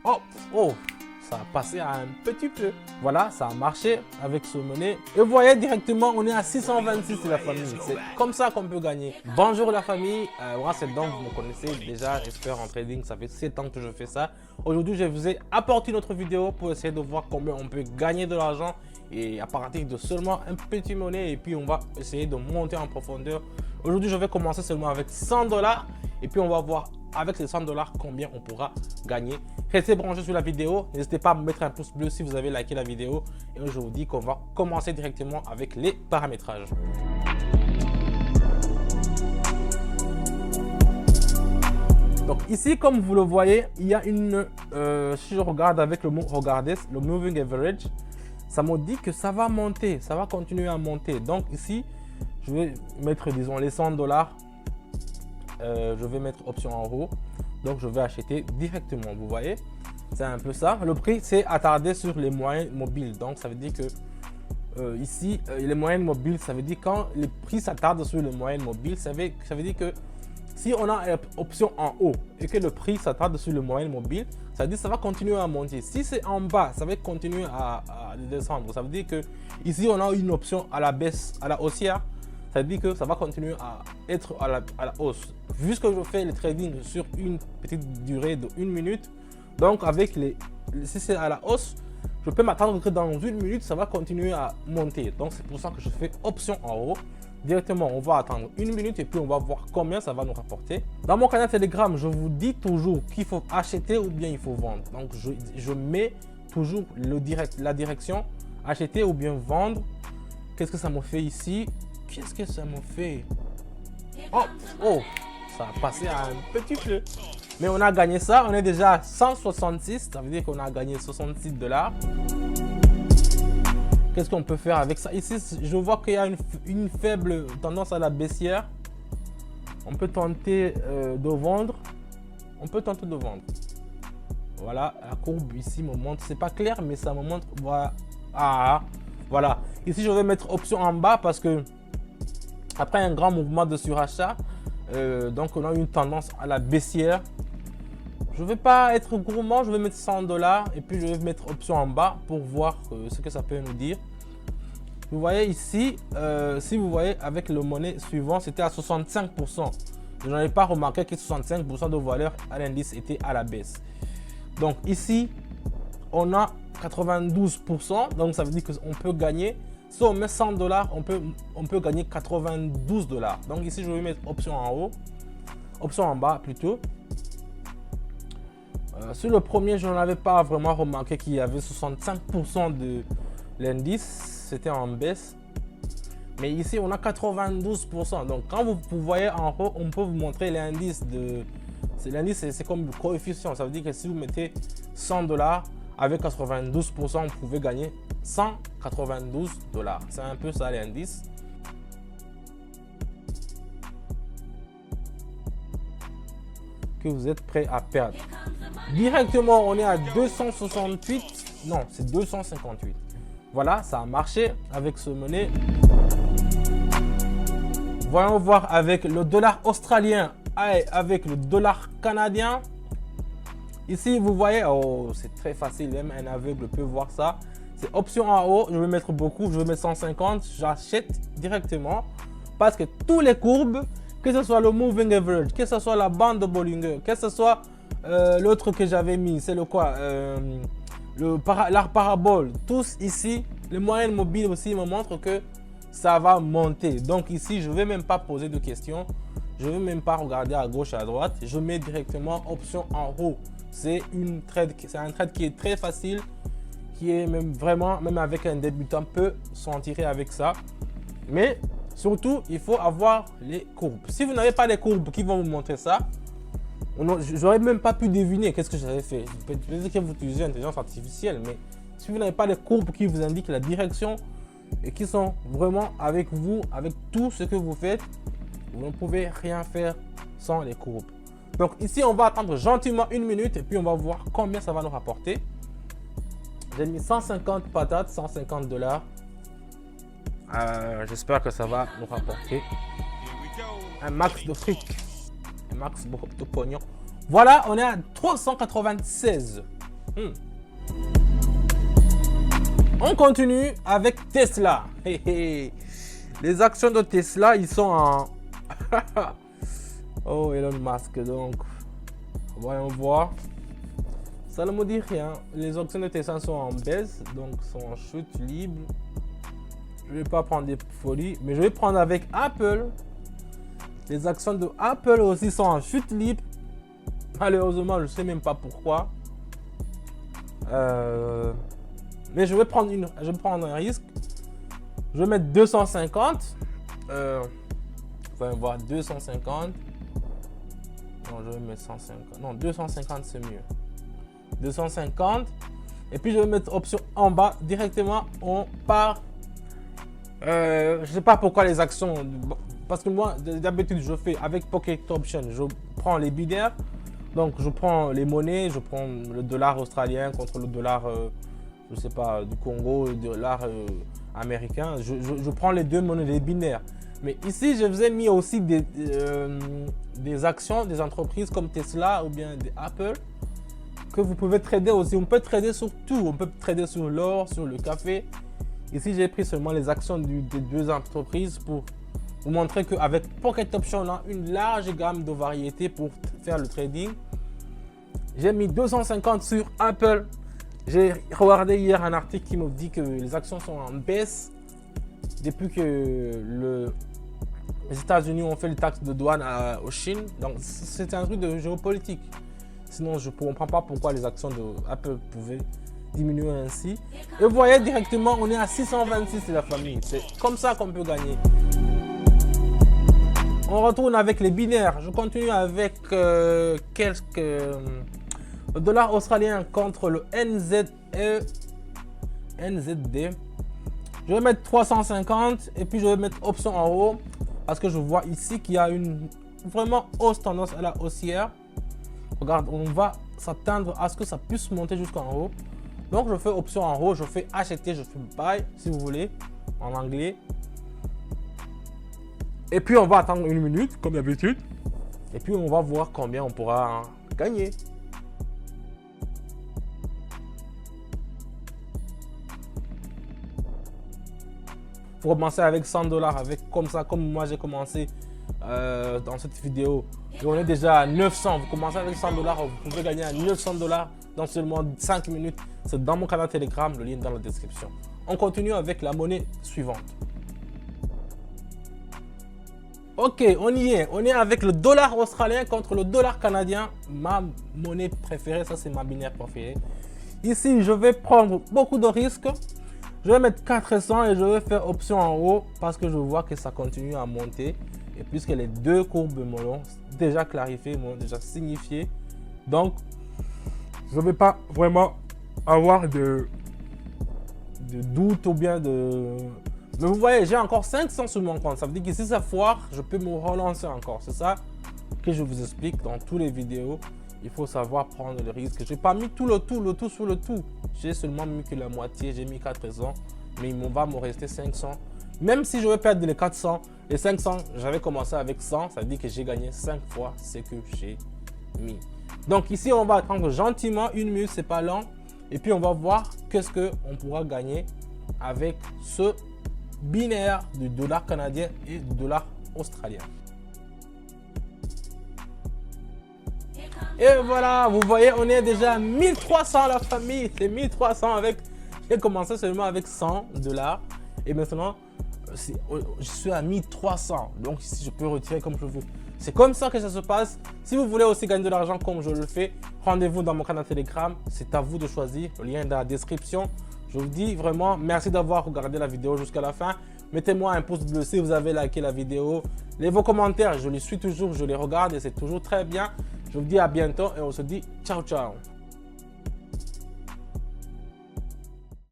Oh, oh, ça a passé un petit peu. Voilà, ça a marché avec ce monnaie. Et vous voyez directement, on est à 626 la famille. C'est comme ça qu'on peut gagner. Bonjour la famille, moi c'est donc, vous me connaissez déjà, Expert en trading, ça fait 7 ans que je fais ça. Aujourd'hui, je vous ai apporté une autre vidéo pour essayer de voir combien on peut gagner de l'argent. Et à partir de seulement un petit monnaie, et puis on va essayer de monter en profondeur. Aujourd'hui, je vais commencer seulement avec 100 $. Et puis on va voir avec ces 100 $ combien on pourra gagner. Restez branchés sur la vidéo. N'hésitez pas à me mettre un pouce bleu si vous avez liké la vidéo. Et je vous dis qu'on va commencer directement avec les paramétrages. Donc ici, comme vous le voyez, il y a une... si je regarde avec le mot regarder, le moving average, ça me dit que ça va monter, ça va continuer à monter. Donc ici, je vais mettre, disons, les 100 $. Je vais mettre option en haut. Donc je vais acheter directement. Vous voyez, c'est un peu ça. Le prix, c'est attardé sur les moyennes mobiles. Donc ça veut dire que ici, les moyennes mobiles, ça veut dire quand le prix s'attarde sur les moyennes mobiles, ça veut dire que si on a option en haut et que le prix s'attarde sur les moyennes mobiles, ça veut dire que ça va continuer à monter. Si c'est en bas, ça va continuer à descendre. Ça veut dire que ici, on a une option à la baisse, à la haussière. Ça veut dire que ça va continuer à être à la hausse. Vu que je fais le trading sur une petite durée de 1 minute, donc avec si c'est à la hausse, je peux m'attendre que dans 1 minute, ça va continuer à monter. Donc c'est pour ça que je fais option en haut. Directement, on va attendre 1 minute et puis on va voir combien ça va nous rapporter. Dans mon canal Telegram, je vous dis toujours qu'il faut acheter ou bien il faut vendre. Donc je mets toujours la direction, acheter ou bien vendre. Qu'est-ce que ça me fait ici? Qu'est-ce que ça me fait? Oh, oh, ça a passé un petit peu. Mais on a gagné ça. On est déjà à 166. Ça veut dire qu'on a gagné 66 $. Qu'est-ce qu'on peut faire avec ça? Ici, je vois qu'il y a une faible tendance à la baissière. On peut tenter de vendre. On peut tenter de vendre. Voilà, la courbe ici me montre. C'est pas clair, mais ça me montre. Voilà. Ah, voilà. Ici, je vais mettre option en bas parce que après un grand mouvement de surachat, donc on a une tendance à la baissière. Je ne vais pas être gourmand, je vais mettre 100 $ et puis je vais mettre option en bas pour voir ce que ça peut nous dire. Vous voyez ici, si vous voyez avec le monnaie suivant, c'était à 65%. Je n'avais pas remarqué que 65% de valeur à l'indice était à la baisse. Donc ici, on a 92%, donc ça veut dire qu'on peut gagner. Si on met 100 $, on peut gagner 92 $. Donc ici, je vais mettre option en haut, option en bas plutôt. Sur le premier, je n'avais pas vraiment remarqué qu'il y avait 65% de l'indice, c'était en baisse. Mais ici, on a 92%. Donc quand vous voyez en haut, on peut vous montrer l'indice. L'indice, c'est comme le coefficient. Ça veut dire que si vous mettez 100 $, avec 92%, vous pouvez gagner 192 $. C'est un peu ça l'indice. Que vous êtes prêt à perdre. Directement, on est à 268. Non, c'est 258. Voilà, ça a marché avec ce monnaie. Voyons voir avec le dollar australien et avec le dollar canadien. Ici, vous voyez, oh, c'est très facile, même un aveugle peut voir ça. C'est option en haut, je vais mettre beaucoup, je vais mettre 150, j'achète directement. Parce que tous les courbes, que ce soit le moving average, que ce soit la bande de Bollinger, que ce soit l'autre que j'avais mis, c'est le quoi, la parabole, tous ici, les moyennes mobiles aussi me montrent que ça va monter. Donc ici, je ne vais même pas poser de questions, je ne vais même pas regarder à gauche, à droite, je mets directement option en haut. C'est un trade qui est très facile, qui est même vraiment, même avec un débutant, peut s'en tirer avec ça. Mais surtout, il faut avoir les courbes. Si vous n'avez pas les courbes qui vont vous montrer ça, j'aurais même pas pu deviner qu'est-ce que j'avais fait. Peut-être que vous utilisez l'intelligence artificielle, mais si vous n'avez pas les courbes qui vous indiquent la direction et qui sont vraiment avec vous, avec tout ce que vous faites, vous ne pouvez rien faire sans les courbes. Donc ici, on va attendre gentiment 1 minute et puis on va voir combien ça va nous rapporter. J'ai mis 150 patates, 150 $. J'espère que ça va nous rapporter un max de fric, un max de pognon. Voilà, on est à 396. On continue avec Tesla. Les actions de Tesla, ils sont en... Oh, Elon Musk, donc... Voyons voir. Ça ne me dit rien. Les actions de Tesla sont en baisse, donc sont en chute libre. Je ne vais pas prendre des folies, mais je vais prendre avec Apple. Les actions de Apple aussi sont en chute libre. Malheureusement, je ne sais même pas pourquoi. Mais je vais prendre un risque. Je vais mettre 250. Voyons voir, 250. Non, je vais mettre 150. Non, 250 c'est mieux. 250. Et puis je vais mettre option en bas. Directement, on part. Je ne sais pas pourquoi les actions. Parce que moi, d'habitude, je fais avec Pocket Option. Je prends les binaires. Donc, je prends les monnaies. Je prends le dollar australien contre le dollar, je sais pas, du Congo, le dollar américain. Je prends les deux monnaies, les binaires. Mais ici, je vous ai mis aussi des actions, des entreprises comme Tesla ou bien des Apple que vous pouvez trader aussi. On peut trader sur tout. On peut trader sur l'or, sur le café. Ici, j'ai pris seulement les actions des deux entreprises pour vous montrer qu'avec Pocket Option, on a une large gamme de variétés pour faire le trading. J'ai mis 250 sur Apple. J'ai regardé hier un article qui me dit que les actions sont en baisse depuis que les États-Unis ont fait les taxes de douane aux Chine. Donc, c'est un truc de géopolitique. Sinon, je ne comprends pas pourquoi les actions d'Apple pouvaient diminuer ainsi. Et vous voyez directement, on est à 626 de la famille. C'est comme ça qu'on peut gagner. On retourne avec les binaires. Je continue avec le dollar australien contre le NZD. Je vais mettre 350 et puis je vais mettre option en haut parce que je vois ici qu'il y a une vraiment hausse tendance à la haussière. Regarde, on va s'attendre à ce que ça puisse monter jusqu'en haut. Donc je fais option en haut, je fais acheter, je fais buy si vous voulez en anglais. Et puis on va attendre une minute comme d'habitude. Et puis on va voir combien on pourra gagner. Pour commencer avec 100 $, avec comme ça, comme moi j'ai commencé dans cette vidéo. Et on est déjà à 900. Vous commencez avec 100 $, vous pouvez gagner à 900 $ dans seulement 5 minutes. C'est dans mon canal Telegram, le lien est dans la description. On continue avec la monnaie suivante. Ok, on y est. On est avec le dollar australien contre le dollar canadien. Ma monnaie préférée, ça c'est ma binaire préférée. Ici, je vais prendre beaucoup de risques. Je vais mettre 400 et je vais faire option en haut parce que je vois que ça continue à monter. Et puisque les deux courbes m'ont déjà clarifié, m'ont déjà signifié. Donc, je ne vais pas vraiment avoir de doute ou bien de... Mais vous voyez, j'ai encore 500 sur mon compte. Ça veut dire que si ça foire, je peux me relancer encore. C'est ça que je vous explique dans toutes les vidéos. Il faut savoir prendre le risque. Je n'ai pas mis tout le tout sur le tout. J'ai seulement mis que la moitié. J'ai mis 400. Mais il va me rester 500. Même si je vais perdre les 400, les 500, j'avais commencé avec 100. Ça veut dire que j'ai gagné 5 fois ce que j'ai mis. Donc ici, on va attendre gentiment. Une minute, c'est pas long. Et puis, on va voir qu'est-ce qu'on pourra gagner avec ce binaire du dollar canadien et du dollar australien. Et voilà, vous voyez, on est déjà à 1300 la famille. C'est 1300 avec... J'ai commencé seulement avec 100 $. Et maintenant, je suis à 1300. Donc ici, je peux retirer comme je veux. C'est comme ça que ça se passe. Si vous voulez aussi gagner de l'argent comme je le fais, rendez-vous dans mon canal Telegram. C'est à vous de choisir. Le lien est dans la description. Je vous dis vraiment merci d'avoir regardé la vidéo jusqu'à la fin. Mettez-moi un pouce bleu si vous avez liké la vidéo. Vos commentaires, je les suis toujours, je les regarde et c'est toujours très bien. Je vous dis à bientôt et on se dit ciao ciao.